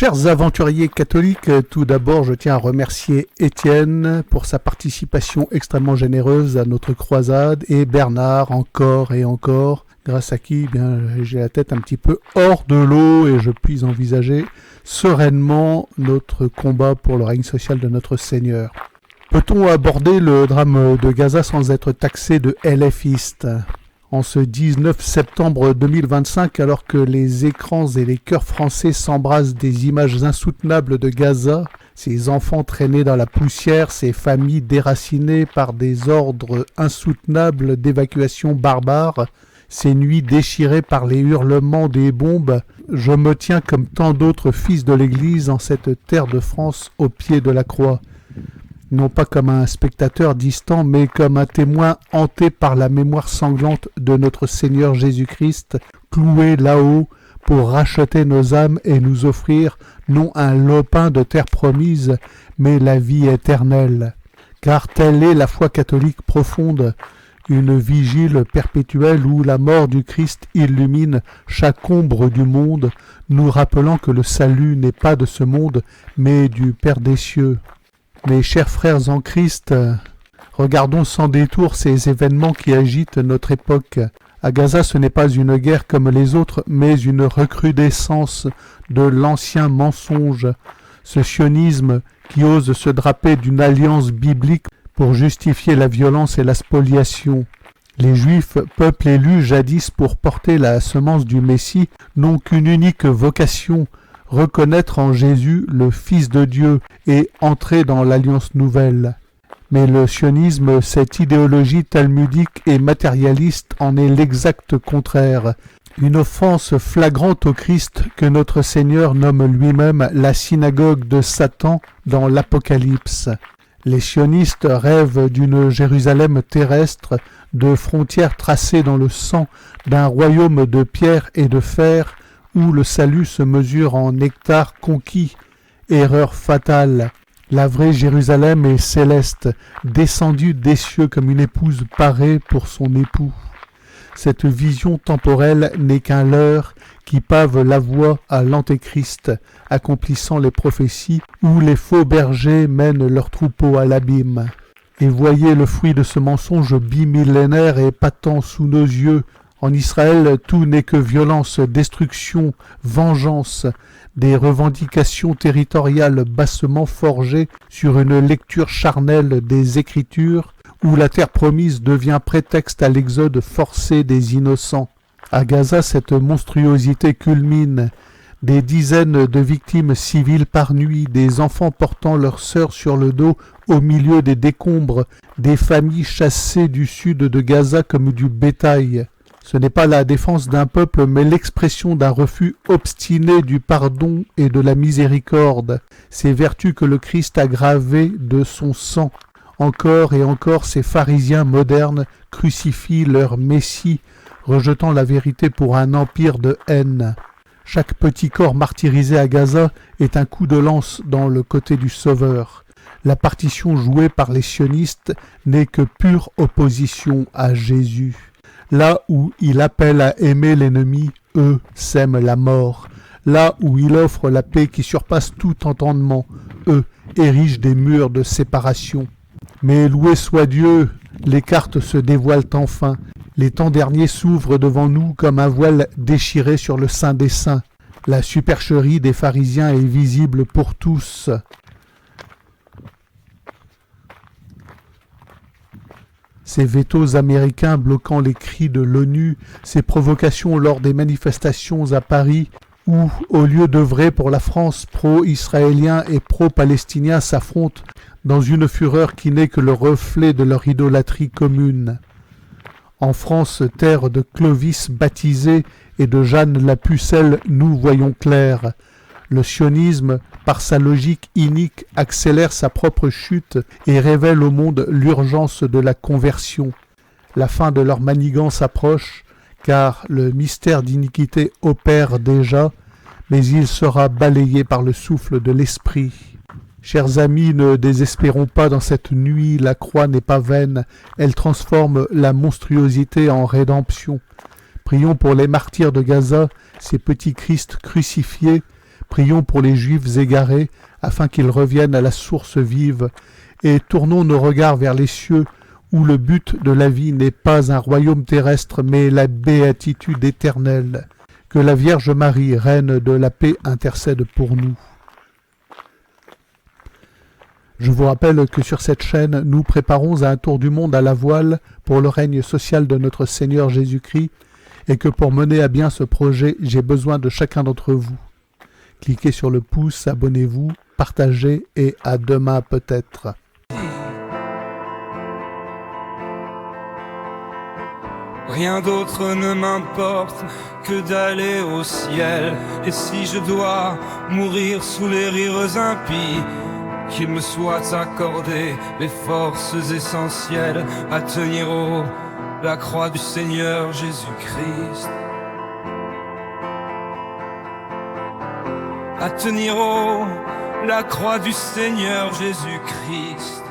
Chers aventuriers catholiques, tout d'abord je tiens à remercier Étienne pour sa participation extrêmement généreuse à notre croisade et Bernard encore et encore, grâce à qui j'ai la tête un petit peu hors de l'eau et je puis envisager sereinement notre combat pour le règne social de notre Seigneur. Peut-on aborder le drame de Gaza sans être taxé de LFiste ? En ce 19 septembre 2025, alors que les écrans et les cœurs français s'embrassent des images insoutenables de Gaza, ces enfants traînés dans la poussière, ces familles déracinées par des ordres insoutenables d'évacuation barbare, ces nuits déchirées par les hurlements des bombes, je me tiens comme tant d'autres fils de l'Église en cette terre de France au pied de la croix. Non pas comme un spectateur distant, mais comme un témoin hanté par la mémoire sanglante de notre Seigneur Jésus-Christ, cloué là-haut pour racheter nos âmes et nous offrir non un lopin de terre promise, mais la vie éternelle. Car telle est la foi catholique profonde, une vigile perpétuelle où la mort du Christ illumine chaque ombre du monde, nous rappelant que le salut n'est pas de ce monde, mais du Père des cieux. Mes chers frères en Christ, regardons sans détour ces événements qui agitent notre époque. À Gaza, ce n'est pas une guerre comme les autres, mais une recrudescence de l'ancien mensonge, ce sionisme qui ose se draper d'une alliance biblique pour justifier la violence et la spoliation. Les Juifs, peuple élu jadis pour porter la semence du Messie, n'ont qu'une unique vocation, reconnaître en Jésus le Fils de Dieu et entrer dans l'Alliance nouvelle. Mais le sionisme, cette idéologie talmudique et matérialiste, en est l'exact contraire. Une offense flagrante au Christ que notre Seigneur nomme lui-même la synagogue de Satan dans l'Apocalypse. Les sionistes rêvent d'une Jérusalem terrestre, de frontières tracées dans le sang, d'un royaume de pierre et de fer, où le salut se mesure en hectares conquis. Erreur fatale. La vraie Jérusalem est céleste, descendue des cieux comme une épouse parée pour son époux. Cette vision temporelle n'est qu'un leurre qui pave la voie à l'Antéchrist, accomplissant les prophéties où les faux bergers mènent leurs troupeaux à l'abîme. Et voyez le fruit de ce mensonge bimillénaire et patent sous nos yeux. En Israël, tout n'est que violence, destruction, vengeance, des revendications territoriales bassement forgées sur une lecture charnelle des Écritures, où la terre promise devient prétexte à l'exode forcé des innocents. À Gaza, cette monstruosité culmine. Des dizaines de victimes civiles par nuit, des enfants portant leurs sœurs sur le dos au milieu des décombres, des familles chassées du sud de Gaza comme du bétail. Ce n'est pas la défense d'un peuple, mais l'expression d'un refus obstiné du pardon et de la miséricorde, ces vertus que le Christ a gravées de son sang. Encore et encore, ces pharisiens modernes crucifient leur Messie, rejetant la vérité pour un empire de haine. Chaque petit corps martyrisé à Gaza est un coup de lance dans le côté du Sauveur. La partition jouée par les sionistes n'est que pure opposition à Jésus. Là où il appelle à aimer l'ennemi, eux sèment la mort. Là où il offre la paix qui surpasse tout entendement, eux érigent des murs de séparation. Mais loué soit Dieu, les cartes se dévoilent enfin. Les temps derniers s'ouvrent devant nous comme un voile déchiré sur le Saint des Saints. La supercherie des pharisiens est visible pour tous. Ces vétos américains bloquant les cris de l'ONU, ces provocations lors des manifestations à Paris, où, au lieu d'œuvrer pour la France, pro-israéliens et pro-palestiniens s'affrontent dans une fureur qui n'est que le reflet de leur idolâtrie commune. En France, terre de Clovis baptisé et de Jeanne la Pucelle, nous voyons clair. Le sionisme, par sa logique inique, accélère sa propre chute et révèle au monde l'urgence de la conversion. La fin de leur manigance approche, car le mystère d'iniquité opère déjà, mais il sera balayé par le souffle de l'Esprit. Chers amis, ne désespérons pas dans cette nuit, la croix n'est pas vaine, elle transforme la monstruosité en rédemption. Prions pour les martyrs de Gaza, ces petits Christ crucifiés, Prions pour les Juifs égarés, afin qu'ils reviennent à la source vive, et tournons nos regards vers les cieux, où le but de la vie n'est pas un royaume terrestre, mais la béatitude éternelle. Que la Vierge Marie, Reine de la paix, intercède pour nous. Je vous rappelle que sur cette chaîne, nous préparons un tour du monde à la voile pour le règne social de notre Seigneur Jésus-Christ, et que pour mener à bien ce projet, j'ai besoin de chacun d'entre vous. Cliquez sur le pouce, abonnez-vous, partagez et à demain peut-être. Rien d'autre ne m'importe que d'aller au ciel. Et si je dois mourir sous les rires impies, qu'il me soit accordé les forces essentielles à tenir haut la croix du Seigneur Jésus-Christ. À tenir haut la croix du Seigneur Jésus-Christ.